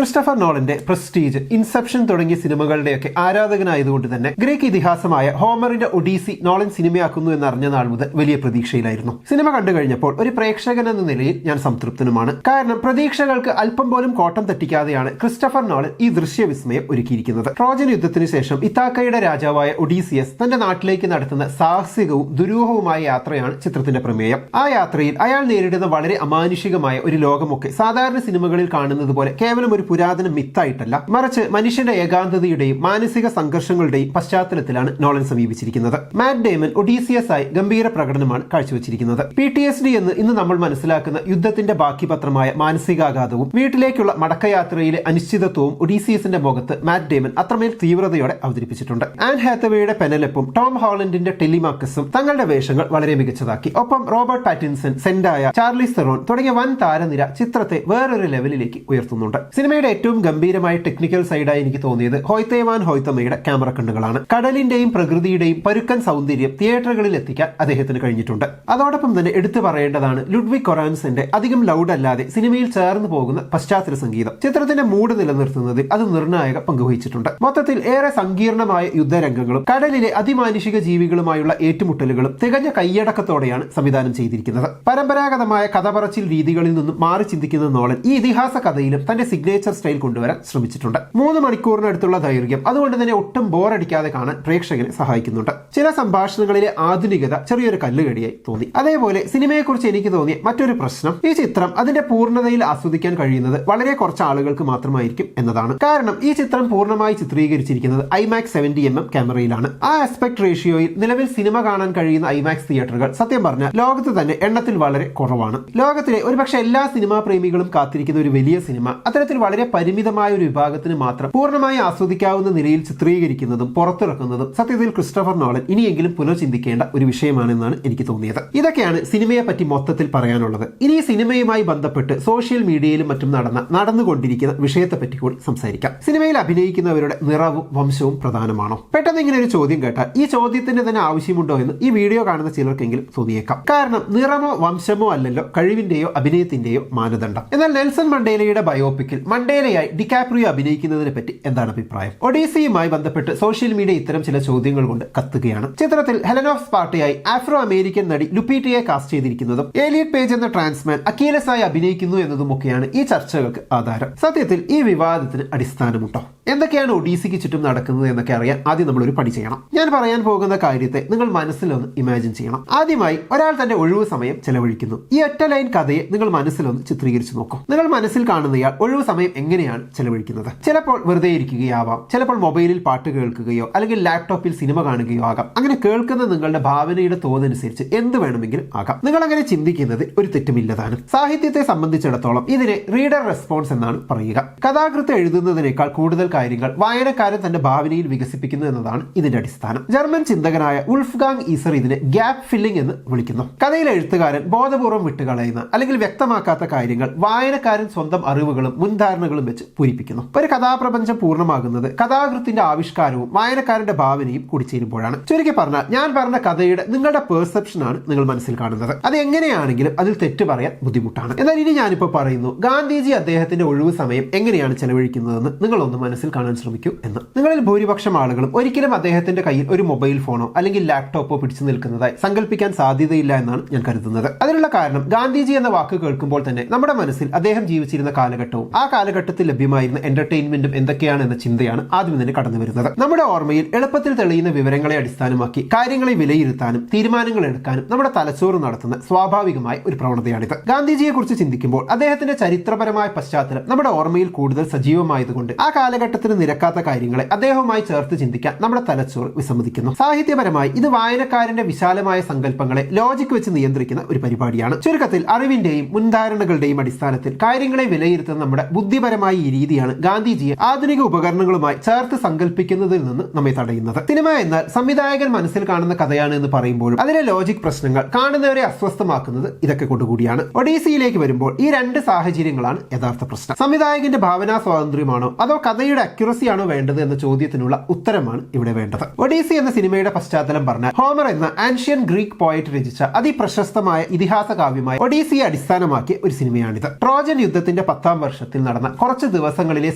Christopher നോളന്റെ prestige, inception തുടങ്ങിയ സിനിമകളുടെയൊക്കെ ആരാധകനായതുകൊണ്ട് തന്നെ Greek ഇതിഹാസമായ ഹോമറിന്റെ Odissi Nolan സിനിമയാക്കുന്നു എന്നറിഞ്ഞ നാൾ മുതൽ വലിയ പ്രതീക്ഷയിലായിരുന്നു. സിനിമ കണ്ടു കഴിഞ്ഞപ്പോൾ ഒരു പ്രേക്ഷകൻ എന്ന നിലയിൽ ഞാൻ സംതൃപ്തനുമാണ്. കാരണം പ്രതീക്ഷകൾക്ക് അല്പം പോലും കോട്ടം തെറ്റിക്കാതെയാണ് ക്രിസ്റ്റഫർ നോളൻ ഈ ദൃശ്യവിസ്മയം ഒരുക്കിയിരിക്കുന്നത്. ട്രോജൻ യുദ്ധത്തിന് ശേഷം ഇത്താക്കയുടെ രാജാവായ ഒഡീസിയസ് തന്റെ നാട്ടിലേക്ക് നടത്തുന്ന സാഹസികവും ദുരൂഹവുമായ യാത്രയാണ് ചിത്രത്തിന്റെ പ്രമേയം. ആ യാത്രയിൽ അയാൾ നേരിടുന്ന വളരെ അമാനുഷികമായ ഒരു ലോകമൊക്കെ സാധാരണ സിനിമകളിൽ കാണുന്നത് പോലെ കേവലം ഒരു പുരാതന മിത്തായിട്ടല്ല, മറിച്ച് മനുഷ്യന്റെ ഏകാന്തതയുടെയും മാനസിക സംഘർഷങ്ങളുടെയും പശ്ചാത്തലത്തിലാണ് നോളൻ സമീപിച്ചിരിക്കുന്നത്. മാറ്റ് ഡേമൻ ഒഡീസിയസ് ആയി ഗംഭീര പ്രകടനമാണ് കാഴ്ചവെച്ചിരിക്കുന്നത്. PTSD എന്ന് ഇന്ന് നമ്മൾ മനസ്സിലാക്കുന്ന യുദ്ധത്തിന്റെ ബാക്കി പത്രമായ മാനസികാഘാതവും വീട്ടിലേക്കുള്ള മടക്കയാത്രയിലെ അനിശ്ചിതത്വവും ഒഡീസിയസിന്റെ മുഖത്ത് മാറ്റ് ഡേമൻ അത്രമേൽ തീവ്രതയോടെ അവതരിപ്പിച്ചിട്ടുണ്ട്. ആൻ ഹാത്തവേയുടെ പെനലെപ്പും ടോം ഹോളണ്ടിന്റെ ടെലിമാക്കസും തങ്ങളുടെ വേഷങ്ങൾ വളരെ മികച്ചതാക്കി. ഒപ്പം റോബർട്ട് പാറ്റിൻസൺ, സെൻഡായ, ചാർലിസ് തെറോൺ തുടങ്ങിയ വൻ താരനിര ചിത്രത്തെ വേറൊരു ലെവലിലേക്ക് ഉയർത്തുന്നുണ്ട്. സിനിമയുടെ ഏറ്റവും ഗംഭീരമായ ടെക്നിക്കൽ സൈഡായി എനിക്ക് തോന്നിയത് ഹോയ്തെ വാൻ ഹോയ്തമയുടെ ക്യാമറ കണ്ണുകളാണ്. കടലിന്റെയും പ്രകൃതിയുടെയും പരുക്കൻ സൗന്ദര്യം തിയേറ്ററുകളിൽ എത്തിക്കാൻ അദ്ദേഹത്തിന് കഴിഞ്ഞിട്ടുണ്ട്. അതോടൊപ്പം തന്നെ എടുത്തു പറയേണ്ടതാണ് ലുഡ്വിഗ് കൊറാൻസിന്റെ അധികം ലൗഡ് അല്ലാതെ സിനിമയിൽ ചേർന്ന് പോകുന്ന പശ്ചാത്തല സംഗീതം. ചിത്രത്തിന്റെ മൂഡ് നിലനിർത്തുന്നതിൽ അത് നിർണായക പങ്കുവഹിച്ചിട്ടുണ്ട്. മൊത്തത്തിൽ ഏറെ സങ്കീർണമായ യുദ്ധരംഗങ്ങളും കടലിലെ അതിമാനുഷിക ജീവികളുമായുള്ള ഏറ്റുമുട്ടലുകളും തികഞ്ഞ കൈയടക്കത്തോടെയാണ് സംവിധാനം ചെയ്തിരിക്കുന്നത്. പരമ്പരാഗതമായ കഥ പറച്ചിൽ രീതികളിൽ നിന്നും മാറി ചിന്തിക്കുന്ന നോളൻ ഈ ഇതിഹാസ കഥയിലും തന്റെ സിഗ്നേച്ചർ സ്റ്റൈൽ കൊണ്ടുവരാൻ ശ്രമിച്ചിട്ടുണ്ട്. 3 മണിക്കൂറിനടുത്തുള്ള ദൈർഘ്യം അതുകൊണ്ട് തന്നെ ഒട്ടും ബോറടിക്കാതെ കാണാൻ പ്രേക്ഷകനെ സഹായിക്കുന്നുണ്ട്. ചില സംഭാഷണങ്ങളിലെ ആധുനികത ചെറിയൊരു കല്ലുകടിയായി തോന്നി. അതേപോലെ സിനിമയെക്കുറിച്ച് എനിക്ക് തോന്നിയ മറ്റൊരു പ്രശ്നം, ഈ ചിത്രം അതിന്റെ പൂർണ്ണതയിൽ ആസ്വദിക്കാൻ കഴിയുന്നത് വളരെ കുറച്ച് ആളുകൾക്ക് മാത്രമായിരിക്കും എന്നതാണ്. കാരണം ഈ ചിത്രം പൂർണ്ണമായി ചിത്രീകരിച്ചിരിക്കുന്നത് IMAX 70mm ക്യാമറയിലാണ്. ആ ആസ്പെക്ട് റേഷ്യോയിൽ നിലവിൽ സിനിമ കാണാൻ കഴിയുന്ന IMAX തിയേറ്ററുകൾ സത്യം പറഞ്ഞാൽ ലോകത്ത് തന്നെ എണ്ണത്തിൽ വളരെ കുറവാണ്. ലോകത്തിലെ ഒരുപക്ഷെ എല്ലാ സിനിമാ പ്രേമികളും കാത്തിരിക്കുന്ന ഒരു വലിയ സിനിമ അത്തരത്തിൽ വളരെ പരിമിതമായ ഒരു വിഭാഗത്തിന് മാത്രം പൂർണ്ണമായി ആസ്വദിക്കാവുന്ന നിലയിൽ ചിത്രീകരിക്കുന്നതും പുറത്തിറക്കുന്നതും സത്യത്തിൽ ക്രിസ്റ്റഫർ നോളൻ ഇനിയെങ്കിലും പുനർചിന്തിക്കേണ്ട ഒരു വിഷയമാണെന്നാണ് എനിക്ക് തോന്നിയത്. ഇതൊക്കെയാണ് സിനിമയെ പറ്റി മൊത്തത്തിൽ പറയാനുള്ളത്. ഇനി ഈ സിനിമയുമായി ബന്ധപ്പെട്ട് സോഷ്യൽ മീഡിയയിലും മറ്റും നടന്നുകൊണ്ടിരിക്കുന്ന വിഷയത്തെപ്പറ്റി കൂടി സംസാരിക്കാം. സിനിമയിൽ അഭിനയിക്കുന്നവരുടെ നിറവും വംശവും പ്രധാനമാണോ? പെട്ടെന്ന് ഇങ്ങനെ ഒരു ചോദ്യം കേട്ടാൽ ഈ ചോദ്യത്തിന് തന്നെ ആവശ്യമുണ്ടോ എന്ന് ഈ വീഡിയോ കാണുന്ന ചിലർക്കെങ്കിലും തോന്നിയേക്കാം. കാരണം നിറമോ വംശമോ അല്ലല്ലോ കഴിവിന്റെയോ അഭിനയത്തിന്റെയോ മാനദണ്ഡം. എന്നാൽ നെൽസൺ മണ്ടേലയുടെ ബയോപിക്കിൽ മണ്ടേലയായി ഡികാപ്രിയോ അഭിനയിക്കുന്നതിനെ പറ്റി എന്താണ് അഭിപ്രായം? ഒഡീസിയുമായി ബന്ധപ്പെട്ട് സോഷ്യൽ മീഡിയ ഇത്തരം ചില ചോദ്യങ്ങൾ കൊണ്ട് കത്തുകയാണ്. ചിത്രത്തിൽ ഹെലൻ ഓഫ് സ്പാർട്ടയായി ആഫ്രോ അമേരിക്കൻ നടി ലുപ്പീറ്റയെ കാസ്റ്റ് ചെയ്തിരിക്കുന്നതും ഏലിയറ്റ് പേജ് എന്ന ട്രാൻസ്മാൻ അക്കീലസ് ആയി അഭിനയിക്കുന്നു എന്നതുമൊക്കെയാണ് ഈ ചർച്ചകൾക്ക് ആധാരം. സത്യത്തിൽ ഈ വിവാദത്തിന് അടിസ്ഥാനമുണ്ടോ? എന്തൊക്കെയാണ് ഒഡീസിക്ക് ചുറ്റും നടക്കുന്നത് എന്നൊക്കെ അറിയാൻ ആദ്യം നമ്മൾ ഒരു പണി ചെയ്യണം. ഞാൻ പറയാൻ പോകുന്ന കാര്യത്തെ നിങ്ങൾ മനസ്സിലൊന്ന് ഇമാജിൻ ചെയ്യണം. ആദ്യമായി ഒരാൾ തന്റെ ഒഴിവു സമയം ചെലവഴിക്കുന്നു. ഈ ഒറ്റ ലൈൻ കഥയെ നിങ്ങൾ മനസ്സിലൊന്ന് ചിത്രീകരിച്ചു നോക്കും. നിങ്ങൾ മനസ്സിൽ കാണുന്നയാൾ ഒഴിവു സമയം എങ്ങനെയാണ് ചെലവഴിക്കുന്നത്? ചിലപ്പോൾ വെറുതെ ഇരിക്കുകയാവാം, ചിലപ്പോൾ മൊബൈലിൽ പാട്ട് കേൾക്കുകയോ അല്ലെങ്കിൽ ലാപ്ടോപ്പിൽ സിനിമ കാണുകയോ ആകാം. അങ്ങനെ കേൾക്കുന്ന നിങ്ങളുടെ ഭാവനയുടെ തോതനുസരിച്ച് എന്ത് വേണമെങ്കിലും ആകാം. നിങ്ങൾ അങ്ങനെ ചിന്തിക്കുന്നത് ഒരു തെറ്റുമില്ലതാനും. സാഹിത്യത്തെ സംബന്ധിച്ചിടത്തോളം ഇതിനെ റീഡർ റെസ്പോൺസ് എന്നാണ് പറയുക. കഥാകൃത്ത് എഴുതുന്നതിനേക്കാൾ കൂടുതൽ കാര്യങ്ങൾ വായനക്കാരൻ തന്റെ ഭാവനയിൽ വികസിപ്പിക്കുന്നു എന്നതാണ് ഇതിന്റെ അടിസ്ഥാനം. ജർമ്മൻ ചിന്തകനായ ഉൾഫ്ഗാങ് ഈസർ ഇതിനെ ഗ്യാപ്പ് ഫില്ലിംഗ് എന്ന് വിളിക്കുന്നു. കഥയിലെ എഴുത്തുകാരൻ ബോധപൂർവ്വം വിട്ടുകളയുന്ന അല്ലെങ്കിൽ വ്യക്തമാക്കാത്ത കാര്യങ്ങൾ വായനക്കാരൻ സ്വന്തം അറിവുകളും മുൻധാരണകളും വെച്ച് പൂരിപ്പിക്കുന്നു. ഒരു കഥാപ്രപഞ്ചം പൂർണ്ണമാകുന്നത് കഥാകൃത്തിന്റെ ആവിഷ്കാരവും വായനക്കാരന്റെ ഭാവനയും കൂടിച്ചേരുമ്പോഴാണ്. ചുരുക്കി പറഞ്ഞാൽ ഞാൻ പറഞ്ഞ കഥയുടെ നിങ്ങളുടെ പെർസെപ്ഷൻ ആണ് നിങ്ങൾ മനസ്സിൽ കാണുന്നത്. അത് എങ്ങനെയാണെങ്കിലും അതിൽ തെറ്റ് പറയാൻ ബുദ്ധിമുട്ടാണ്. എന്നാൽ ഇനി ഞാനിപ്പോൾ പറയുന്നു, ഗാന്ധിജി അദ്ദേഹത്തിന്റെ ഒഴിവു സമയം എങ്ങനെയാണ് ചെലവഴിക്കുന്നതെന്ന് നിങ്ങളൊന്ന് മനസ്സിൽ കാണാൻ ശ്രമിക്കൂ എന്ന്. നിങ്ങളിൽ ഭൂരിപക്ഷം ആളുകളും ഒരിക്കലും അദ്ദേഹത്തിന്റെ കയ്യിൽ ഒരു മൊബൈൽ ഫോണോ അല്ലെങ്കിൽ ലാപ്ടോപ്പോ പിടിച്ചു നിൽക്കുന്നതായി സങ്കല്പിക്കാൻ സാധ്യതയില്ല എന്നാണ് ഞാൻ കരുതുന്നത്. അതിനുള്ള കാരണം ഗാന്ധിജി എന്ന വാക്ക് കേൾക്കുമ്പോൾ തന്നെ നമ്മുടെ മനസ്സിൽ അദ്ദേഹം ജീവിച്ചിരുന്ന കാലഘട്ടവും ആ കാലഘട്ടത്തിൽ ലഭ്യമായിരുന്ന എന്റർടൈൻമെന്റും എന്തൊക്കെയാണ് എന്ന ചിന്തയാണ് ആദ്യം തന്നെ കടന്നു വരുന്നത്. നമ്മുടെ ഓർമ്മയിൽ എളുപ്പത്തിൽ തെളിയുന്ന വിവരങ്ങളെ അടിസ്ഥാനമാക്കി കാര്യങ്ങളെ വിലയിരുത്താനും തീരുമാനങ്ങൾ എടുക്കാനും നമ്മുടെ തലച്ചോറ് നടത്തുന്ന സ്വാഭാവികമായ ഒരു പ്രവണതയാണിത്. ഗാന്ധിജിയെ കുറിച്ച് ചിന്തിക്കുമ്പോൾ അദ്ദേഹത്തിന്റെ ചരിത്രപരമായ പശ്ചാത്തലം നമ്മുടെ ഓർമ്മയിൽ കൂടുതൽ സജീവമായതുകൊണ്ട് ആ കാലഘട്ടത്തിന് നിരക്കാത്ത കാര്യങ്ങളെ അദ്ദേഹവുമായി ചേർത്ത് ചിന്തിക്കാൻ നമ്മുടെ തലച്ചോറ് വിസമ്മതിക്കുന്നു. സാഹിത്യപരമായി ഇത് വായനക്കാരന്റെ വിശാലമായ സങ്കല്പങ്ങളെ ലോജിക് വെച്ച് നിയന്ത്രിക്കുന്ന ഒരു പരിപാടിയാണ്. ചുരുക്കത്തിൽ അറിവിന്റെയും മുൻധാരണകളുടെയും അടിസ്ഥാനത്തിൽ കാര്യങ്ങളെ വിലയിരുത്തുന്ന നമ്മുടെ ബുദ്ധിപരമായ ഈ രീതിയാണ് ഗാന്ധിജിയെ ആധുനിക ഉപകരണങ്ങളുമായി ചേർത്ത് സങ്കല്പിക്കുന്നതിൽ നിന്ന് നമ്മെ തടയുന്നത്. സിനിമ എന്നാൽ സംവിധായകൻ മനസ്സിൽ കാണുന്ന കഥയാണ് എന്ന് പറയുമ്പോഴും അതിലെ ലോജിക് പ്രശ്നങ്ങൾ കാണുന്നവരെ അസ്വസ്ഥമാക്കുന്നത് ഇതൊക്കെ കൊണ്ടുകൂടിയാണ്. ഒഡീസിയിലേക്ക് വരുമ്പോൾ ഈ രണ്ട് സാഹചര്യങ്ങളാണ് യഥാർത്ഥ പ്രശ്നം. സംവിധായകന്റെ ഭാവനാ സ്വാതന്ത്ര്യമാണോ അതോ കഥയുടെ അക്യുറസിയാണോ വേണ്ടത് എന്ന ചോദ്യത്തിനുള്ള ഉത്തരമാണ് ഇവിടെ വേണ്ടത്. ഒഡീസി എന്ന സിനിമയുടെ പശ്ചാത്തലം പറഞ്ഞാൽ ഹോമർ എന്ന ആൻഷ്യൻ ഗ്രീക്ക് പോയറ്റ് രചിച്ച അതിപ്രശസ്തമായ ഇതിഹാസ കാവ്യമായ ഒഡീസിയെ അടിസ്ഥാനമാക്കിയ ഒരു സിനിമയാണിത്. ട്രോജൻ യുദ്ധത്തിന്റെ 10ാം വർഷത്തിൽ നടന്ന കുറച്ച് ദിവസങ്ങളിലെ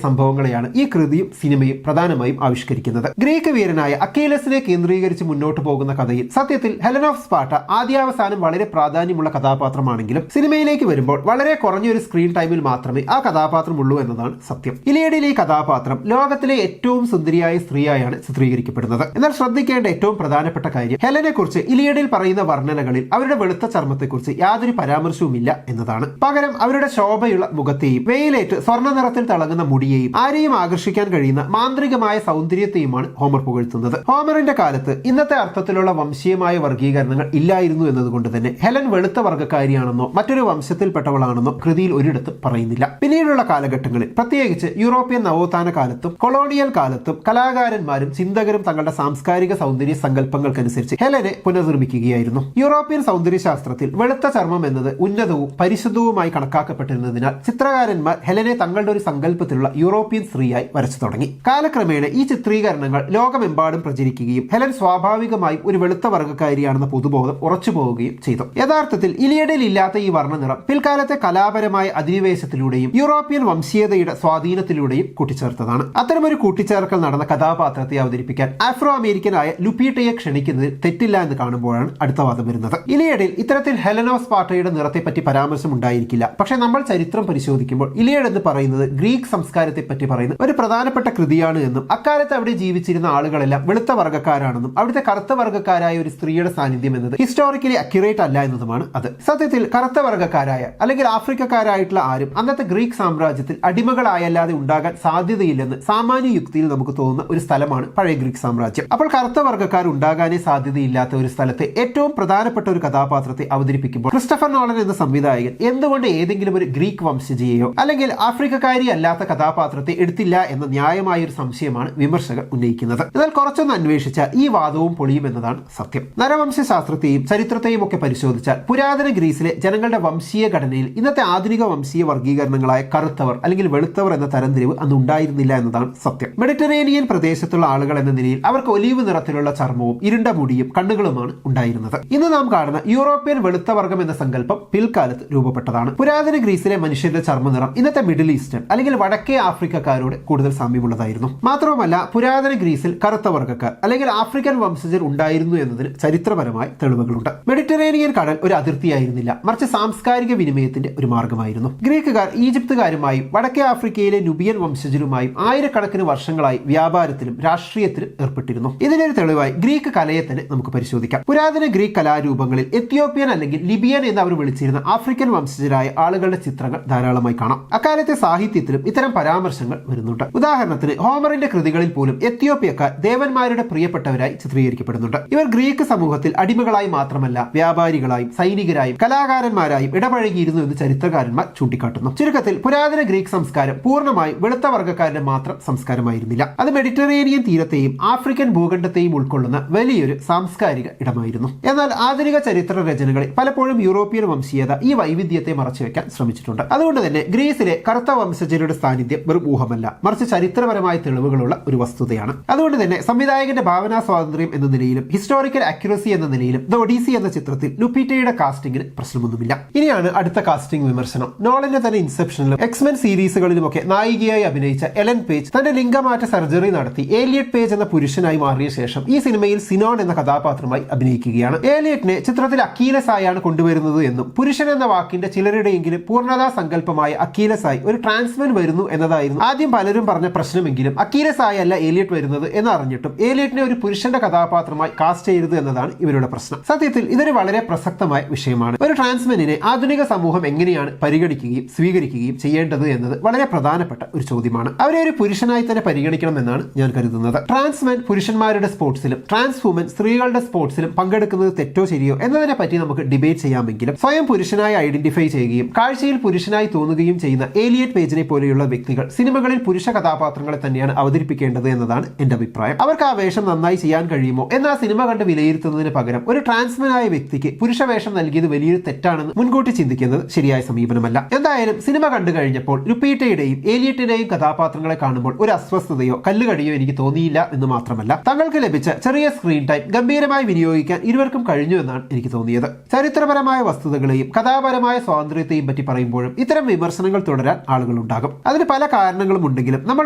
സംഭവങ്ങളെയാണ് ഈ കൃതിയും സിനിമയും പ്രധാനമായും ആവിഷ്കരിക്കുന്നത്. ഗ്രീക്ക് വീരനായ അക്കീലസിനെ കേന്ദ്രീകരിച്ച് മുന്നോട്ട് പോകുന്ന കഥയിൽ സത്യത്തിൽ ഹെലൻ ഓഫ് സ്പാർട്ട ആദ്യാവസാനം വളരെ പ്രാധാന്യമുള്ള കഥാപാത്രമാണെങ്കിലും സിനിമയിലേക്ക് വരുമ്പോൾ വളരെ കുറഞ്ഞൊരു സ്ക്രീൻ ടൈമിൽ മാത്രമേ ആ കഥാപാത്രം ഉള്ളൂ എന്നതാണ് സത്യം. ഇലിയഡിലെ ഈ കഥാപാത്രം ലോകത്തിലെ ഏറ്റവും സുന്ദരിയായ സ്ത്രീയായാണ് ചിത്രീകരിക്കപ്പെടുന്നത്. എന്നാൽ ശ്രദ്ധിക്കേണ്ട ഏറ്റവും പ്രധാനപ്പെട്ട കാര്യം ഹെലനെ കുറിച്ച് ഇലിയഡിൽ പറയുന്ന വർണ്ണനകളിൽ അവരുടെ വെളുത്ത ചർമ്മത്തെക്കുറിച്ച് യാതൊരു പരാമർശവുമില്ല എന്നതാണ്. പകരം അവരുടെ ശോഭയുള്ള മുഖത്തെയും വെയിലേറ്റ് സ്വർണ്ണ നിറത്തിൽ തിളങ്ങുന്ന മുടിയെയും ആരെയും ആകർഷിക്കാൻ കഴിയുന്ന മാന്ത്രികമായ സൗന്ദര്യത്തെയുമാണ് ഹോമർ പുകഴ്ത്തുന്നത്. ഹോമറിന്റെ കാലത്ത് ഇന്നത്തെ അർത്ഥത്തിലുള്ള വംശീയമായ വർഗീകരണങ്ങൾ ഇല്ലായിരുന്നു എന്നതുകൊണ്ട് തന്നെ ഹെലൻ വെളുത്ത വർഗ്ഗക്കാരിയാണെന്നോ മറ്റൊരു വംശത്തിൽപ്പെട്ടവളാണെന്നോ കൃതിയിൽ ഒരിടത്തും പറയുന്നില്ല. പിന്നീടുള്ള കാലഘട്ടങ്ങളിൽ പ്രത്യേകിച്ച് യൂറോപ്യൻ നവോത്ഥാന കാലത്തും കൊളോണിയൽ കാലത്തും കലാകാരന്മാരും ചിന്തകരും തങ്ങളുടെ സാംസ്കാരിക സൗന്ദര്യ സങ്കല്പങ്ങൾക്കനുസരിച്ച് ഹെലനെ പുനർനിർമ്മിക്കുകയായിരുന്നു. യൂറോപ്യൻ സൗന്ദര്യശാസ്ത്രത്തിൽ വെളുത്ത ചർമ്മം എന്നത് ഉന്നതവും പരിശുദ്ധവുമായി കണക്കാക്കപ്പെട്ടിരുന്നതിനാൽ ചിത്രകാരന്മാർ ഹെലനെ തങ്ങളുടെ ഒരു സങ്കല്പത്തിലുള്ള യൂറോപ്യൻ സ്ത്രീയായി വരച്ചു തുടങ്ങി. കാലക്രമേണ ഈ ചിത്രീകരണങ്ങൾ ലോകമെമ്പാടും പ്രചരിക്കുകയും ഹെലൻ സ്വാഭാവികമായും ഒരു വെളുത്ത വർഗ്ഗക്കാരിയാണെന്ന പൊതുബോധം ഉറച്ചുപോവുകയും ചെയ്തു. യഥാർത്ഥത്തിൽ ഇലിയഡിൽ ഇല്ലാത്ത ഈ വർണ്ണനിറം പിൽക്കാലത്തെ കലാപരമായ അധിനിവേശത്തിലൂടെയും യൂറോപ്യൻ വംശീയതയുടെ സ്വാധീനത്തിലൂടെയും കൂട്ടിച്ചേർത്തതാണ്. അത്തരമൊരു കൂട്ടിച്ചേർക്കൽ നടന്ന കഥാപാത്രത്തെ അവതരിപ്പിക്കാൻ ആഫ്രോ അമേരിക്കനായ ലുപീറ്റയെ ക്ഷണിക്കുന്നതിൽ തെറ്റില്ല എന്ന് കാണുമ്പോഴാണ് അടുത്ത വാദം വരുന്നത്. ഇലിയഡിൽ ഇത്തരത്തിൽ ഹെലൻ ഓഫ് സ്പാർട്ടയുടെ നിറത്തെപ്പറ്റി പരാമർശം ഉണ്ടായിരിക്കില്ല. പക്ഷേ നമ്മൾ ചരിത്രം പരിശോധിക്കുമ്പോൾ ഇലിയഡ് എന്ന് പറയുന്നത് ഗ്രീക്ക് സംസ്കാരത്തെ പറ്റി പറയുന്ന ഒരു പ്രധാനപ്പെട്ട കൃതിയാണ് എന്നും അക്കാലത്ത് അവിടെ ജീവിച്ചിരുന്ന ആളുകളെല്ലാം വെളുത്ത വർഗ്ഗക്കാരാണെന്നും അവിടുത്തെ കറുത്ത വർഗ്ഗക്കാരായ ഒരു സ്ത്രീയുടെ സാന്നിധ്യം എന്നത് ഹിസ്റ്റോറിക്കലി അക്യുറേറ്റ് അല്ല എന്നതുമാണ് അത്. സത്യത്തിൽ കറുത്ത വർഗ്ഗക്കാരായ അല്ലെങ്കിൽ ആഫ്രിക്കക്കാരായിട്ടുള്ള ആരും അന്നത്തെ ഗ്രീക്ക് സാമ്രാജ്യത്തിൽ അടിമകളായല്ലാതെ ഉണ്ടാകാൻ സാധ്യതയില്ലെന്ന് സാമാന്യ യുക്തിയിൽ നമുക്ക് തോന്നുന്ന ഒരു സ്ഥലമാണ് പഴയ ഗ്രീക്ക് സാമ്രാജ്യം. അപ്പോൾ കറുത്ത വർഗ്ഗക്കാർ ഉണ്ടാകാനേ സാധ്യതയില്ലാത്ത ഒരു സ്ഥലത്തെ ഏറ്റവും പ്രധാനപ്പെട്ട ഒരു കഥാപാത്രത്തെ അവതരിപ്പിക്കുമ്പോൾ ക്രിസ്റ്റഫർ നോളൻ എന്ന സംവിധായകൻ എന്തുകൊണ്ട് ഏതെങ്കിലും ഒരു ഗ്രീക്ക് വംശജയെയോ അല്ലെങ്കിൽ ആഫ്രിക്കക്കാരി അല്ലാത്ത കഥാപാത്രത്തെ എടുത്തില്ല എന്ന ന്യായമായ ഒരു സംശയമാണ് വിമർശകർ ഉന്നയിക്കുന്നത്. എന്നാൽ കുറച്ചൊന്ന് അന്വേഷിച്ചാൽ ഈ വാദവും പൊളിയും എന്നതാണ് സത്യം. നരവംശാസ്ത്രത്തെയും ചരിത്രത്തെയും ഒക്കെ പരിശോധിച്ചാൽ പുരാതന ഗ്രീസിലെ ജനങ്ങളുടെ വംശീയ ഘടനയിൽ ഇന്നത്തെ ആധുനിക വംശീയ വർഗീകരണങ്ങളായ കറുത്തവർ അല്ലെങ്കിൽ വെളുത്തവർ എന്ന തരംതിരിവ് അന്ന് ഉണ്ടായിരുന്നില്ല എന്നതാണ് സത്യം. മെഡിറ്ററേനിയൻ പ്രദേശത്തുള്ള ആളുകൾ എന്ന നിലയിൽ അവർക്ക് ഒലീവ് നിറത്തിലുള്ള ചർമ്മവും ഇരുണ്ട മുടിയും കണ്ണുകളുമാണ് ഉണ്ടായിരുന്നത്. ഇന്ന് നാം കാണുന്ന യൂറോപ്യൻ വെളുത്ത വർഗ്ഗം എന്ന സങ്കല്പം പിൽക്കാലത്ത് രൂപപ്പെട്ടതാണ്. പുരാതന ഗ്രീസിലെ മനുഷ്യരുടെ ചർമ്മനിറം ഇന്നത്തെ മിഡിൽ ഈസ്റ്റേൺ അല്ലെങ്കിൽ വടക്കേ ആഫ്രിക്കക്കാരോട് കൂടുതൽ സാമ്യമുള്ളതായിരുന്നു. മാത്രവുമല്ല പുരാതന ഗ്രീസിൽ കറുത്ത വർഗ്ഗക്കാർ അല്ലെങ്കിൽ ആഫ്രിക്കൻ വംശജർ ഉണ്ടായിരുന്നു എന്നതിന് ചരിത്രപരമായ തെളിവുകളുണ്ട്. മെഡിറ്ററേനിയൻ കടൽ ഒരു അതിർത്തിയായിരുന്നില്ല, മറിച്ച് സാംസ്കാരിക വിനിമയത്തിന്റെ ഒരു മാർഗമായിരുന്നു. ഗ്രീക്കുകാർ ഈജിപ്തുകാരുമായും വടക്കേ ആഫ്രിക്കയിലെ നുബിയൻ വംശജരുമായും ആയിരക്കണക്കിന് വർഷങ്ങളായി വ്യാപാരത്തിലും രാഷ്ട്രീയത്തിലും ഏർപ്പെട്ടിരുന്നു. ഇതിനൊരു തെളിവായി ഗ്രീക്ക് കലയെ തന്നെ നമുക്ക് പരിശോധിക്കാം. പുരാതന ഗ്രീക്ക് കലാരൂപങ്ങളിൽ എത്യോപ്യൻ അല്ലെങ്കിൽ ലിബിയൻ എന്ന് അവർ വിളിച്ചിരുന്ന ആഫ്രിക്കൻ വംശജരായ ആളുകളുടെ ചിത്രങ്ങൾ ധാരാളമായി കാണാം. അക്കാലത്തെ സാഹിത്യത്തിലും ഇത്തരം പരാമർശങ്ങൾ വരുന്നുണ്ട്. ഉദാഹരണത്തിന് ഹോമറിന്റെ കൃതികളിൽ പോലും എത്യോപ്യക്കാർ ദേവന്മാരുടെ പ്രിയപ്പെട്ടവരായി ചിത്രീകരിക്കപ്പെടുന്നുണ്ട്. ഇവർ ഗ്രീക്ക് സമൂഹത്തിൽ അടിമകളായി മാത്രമല്ല വ്യാപാരികളായും സൈനികരായും കലാകാരന്മാരായും ഇടപഴകിയിരുന്നു എന്ന് ചരിത്രകാരന്മാർ ചൂണ്ടിക്കാട്ടുന്നു. ചുരുക്കത്തിൽ പുരാതന ഗ്രീക്ക് സംസ്കാരം പൂർണ്ണമായും വെളുത്ത വർഗ്ഗക്കാരുടെ മാത്രം സംസ്കാരമായിരുന്നില്ല. അത് മെഡിറ്ററേനിയൻ തീരത്തെയും ആഫ്രിക്കൻ ഭൂഖണ്ഡത്തെയും ഉൾക്കൊള്ളുന്ന വലിയൊരു സാംസ്കാരിക ഇടമായിരുന്നു. എന്നാൽ ആധുനിക ചരിത്ര രചനകളിൽ പലപ്പോഴും യൂറോപ്യൻ വംശീയത ഈ വൈവിധ്യത്തെ മറച്ചുവെക്കാൻ ശ്രമിച്ചിട്ടുണ്ട്. അതുകൊണ്ട് തന്നെ ഗ്രീസിലെ കറുത്ത വംശജരുടെ സാന്നിധ്യം വെറും ഊഹമല്ല, മറിച്ച് ചരിത്രപരമായ തെളിവുകളുള്ള ഒരു വസ്തുതയാണ്. അതുകൊണ്ട് തന്നെ സംവിധായകന്റെ ഭാവനാ സ്വാതന്ത്ര്യം എന്ന നിലയിലും ഹിസ്റ്റോറിക്കൽ അക്യുറസി എന്ന നിലയിലും ദ ഒഡീസി എന്ന ചിത്രത്തിൽ ലുപീറ്റയുടെ കാസ്റ്റിംഗിന് പ്രശ്നമൊന്നുമില്ല. ഇനിയാണ് അടുത്ത കാസ്റ്റിംഗ് വിമർശനം. നോളന്റെ തന്നെ ഇൻസെപ്ഷനിലും എക്സ്മെൻ സീരീസുകളിലുമൊക്കെ നായികയായി അഭിനയിച്ച എലൻ പേജ് തന്റെ ലിംഗമാറ്റ സർജറി നടത്തി ഏലിയറ്റ് പേജ് എന്ന പുരുഷനായി മാറിയ ശേഷം ഈ സിനിമയിൽ സിനോൺ എന്ന കഥാപാത്രമായി അഭിനയിക്കുകയാണ്. ഏലിയറ്റിനെ ചിത്രത്തിൽ അക്കീലസ് ആയാണ് കൊണ്ടുവരുന്നത് എന്നും പുരുഷൻ എന്ന വാക്കിന്റെ ചിലരുടെയെങ്കിലും പൂർണ്ണതാ സങ്കല്പമായ അക്കീലസ് ആയി ഒരു ട്രാൻസ്മെൻ വരുന്നു എന്നതായിരുന്നു ആദ്യം പലരും പറഞ്ഞ പ്രശ്നമെങ്കിലും അക്കീലസ് ആയല്ല ഏലിയറ്റ് വരുന്നത് എന്നറിഞ്ഞിട്ടും ഏലിയറ്റിനെ ഒരു പുരുഷന്റെ കഥാപാത്രമായി കാസ്റ്റ് ചെയ്യരുത് എന്നതാണ് ഇവരുടെ പ്രശ്നം. സത്യത്തിൽ ഇതൊരു വളരെ പ്രസക്തമായ വിഷയമാണ്. ഒരു ട്രാൻസ്മെനിനെ ആധുനിക സമൂഹം എങ്ങനെയാണ് പരിഗണിക്കുകയും സ്വീകരിക്കുകയും ചെയ്യേണ്ടത് എന്നത് വളരെ പ്രധാനപ്പെട്ട ഒരു ചോദ്യമാണ്. അവരെ ഒരു പുരുഷനായി തന്നെ പരിഗണിക്കണം എന്നാണ് ഞാൻ കരുതുന്നത്. ട്രാൻസ്മെൻ പുരുഷന്മാരുടെ സ്പോർട്സിലും ട്രാൻസ് വുമൻ സ്ത്രീകളുടെ സ്പോർട്സിലും പങ്കെടുക്കുന്നത് തെറ്റോ ശരിയോ എന്നതിനെ പറ്റി നമുക്ക് ഡിബേറ്റ് ചെയ്യാമെങ്കിലും സ്വയം പുരുഷനായി ഐഡന്റിഫൈ ചെയ്യുകയും കാഴ്ചയിൽ പുരുഷനായി തോന്നുകയും ചെയ്യുന്ന ഏലിയറ്റ് പേജിനെ പോലെയുള്ള വ്യക്തികൾ സിനിമകളിൽ പുരുഷ കഥാപാത്രങ്ങളെ തന്നെയാണ് അവതരിപ്പിക്കേണ്ടത് എന്നതാണ് എന്റെ അഭിപ്രായം. അവർക്ക് ആ വേഷം നന്നായി ചെയ്യാൻ കഴിയുമോ എന്ന് ആ സിനിമ കണ്ട് വിലയിരുത്തുന്നതിന് പകരം ഒരു ട്രാൻസ്മെനായ വ്യക്തിക്ക് പുരുഷ വേഷം നൽകിയത് വലിയൊരു തെറ്റാണെന്ന് മുൻകൂട്ടി ചിന്തിക്കുന്നത് ശരിയായ സമീപനമല്ല. എന്തായാലും സിനിമ കണ്ടു കഴിഞ്ഞപ്പോൾ ലുപീറ്റയുടെയും ഏലിയറ്റിന്റെയും കഥാപാത്രങ്ങളെ കാണുമ്പോൾ ഒരു അസ്വസ്ഥതയോ കല്ലുകടിയോ എനിക്ക് തോന്നിയില്ല എന്ന് മാത്രമല്ല തങ്ങൾക്ക് ലഭിച്ച ചെറിയ സ്ക്രീൻ ടൈം ഗംഭീരമായി വിനിയോഗിക്കാൻ ഇരുവർക്കും കഴിഞ്ഞു എന്നാണ് എനിക്ക് തോന്നിയത്. ചരിത്രപരമായ വസ്തുതകളെയും കഥാപരമായ സ്വാതന്ത്ര്യത്തെയും പറ്റി പറയുമ്പോഴും ഇത്തരം വിമർശനങ്ങൾ തുടരാൻ ആളുകൾ ഉണ്ടാകും. അതിന് പല കാരണങ്ങളും ഉണ്ടെങ്കിലും നമ്മൾ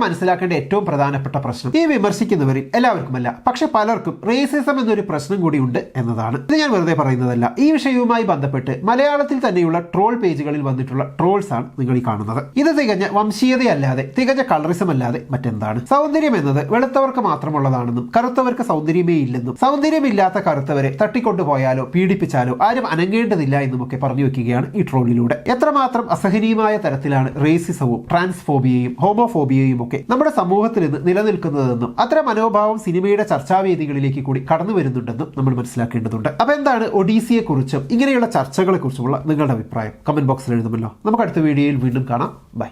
മനസ്സിലാക്കേണ്ട ഏറ്റവും പ്രധാനപ്പെട്ട പ്രശ്നം ഈ വിമർശിക്കുന്നവരിൽ എല്ലാവർക്കുമല്ല, പക്ഷെ പലർക്കും റേസിസം എന്നൊരു പ്രശ്നം കൂടി ഉണ്ട് എന്നതാണ്. ഇത് ഞാൻ വെറുതെ പറയുന്നതല്ല. ഈ വിഷയവുമായി ബന്ധപ്പെട്ട് മലയാളത്തിൽ തന്നെയുള്ള ട്രോൾ പേജുകളിൽ വന്നിട്ടുള്ള ട്രോൾസ് ആണ് നിങ്ങൾ ഈ കാണുന്നത്. ഇത് തികഞ്ഞ വംശീയതയല്ലാതെ, തികഞ്ഞ കളറിസം അല്ലാതെ മറ്റെന്താണ്? സൗന്ദര്യം എന്നത് വെളുത്തവർക്ക് മാത്രമുള്ളതാണെന്നും കറുത്തവർക്ക് സൗന്ദര്യമേ ഇല്ലെന്നും സൗന്ദര്യമില്ലാത്ത കറുത്തവരെ തട്ടിക്കൊണ്ടുപോയാലോ പീഡിപ്പിച്ചാലോ ആരും അനങ്ങേണ്ടതില്ല എന്നുമൊക്കെ പറഞ്ഞു വെക്കുകയാണ് ഈ ട്രോളിലൂടെ. എത്രമാത്രം അസഹനീയമായ തരത്തിലാണ് റേസിസവും ട്രാൻസ്ഫോബിയയും ഹോമോഫോബിയയും ഒക്കെ നമ്മുടെ സമൂഹത്തിൽ നിന്ന് നിലനിൽക്കുന്നതെന്നും അത്തരം മനോഭാവം സിനിമയുടെ ചർച്ചാവേദികളിലേക്ക് കൂടി കടന്നു വരുന്നുണ്ടെന്നും നമ്മൾ മനസ്സിലാക്കേണ്ടതുണ്ട്. അപ്പൊ എന്താണ് ഒഡീസിയെ കുറിച്ചും ഇങ്ങനെയുള്ള ചർച്ചകളെ കുറിച്ചുമുള്ള നിങ്ങളുടെ അഭിപ്രായം കമന്റ് ബോക്സിൽ എഴുതുമല്ലോ. നമുക്ക് അടുത്ത വീഡിയോയിൽ വീണ്ടും കാണാം. ബൈ.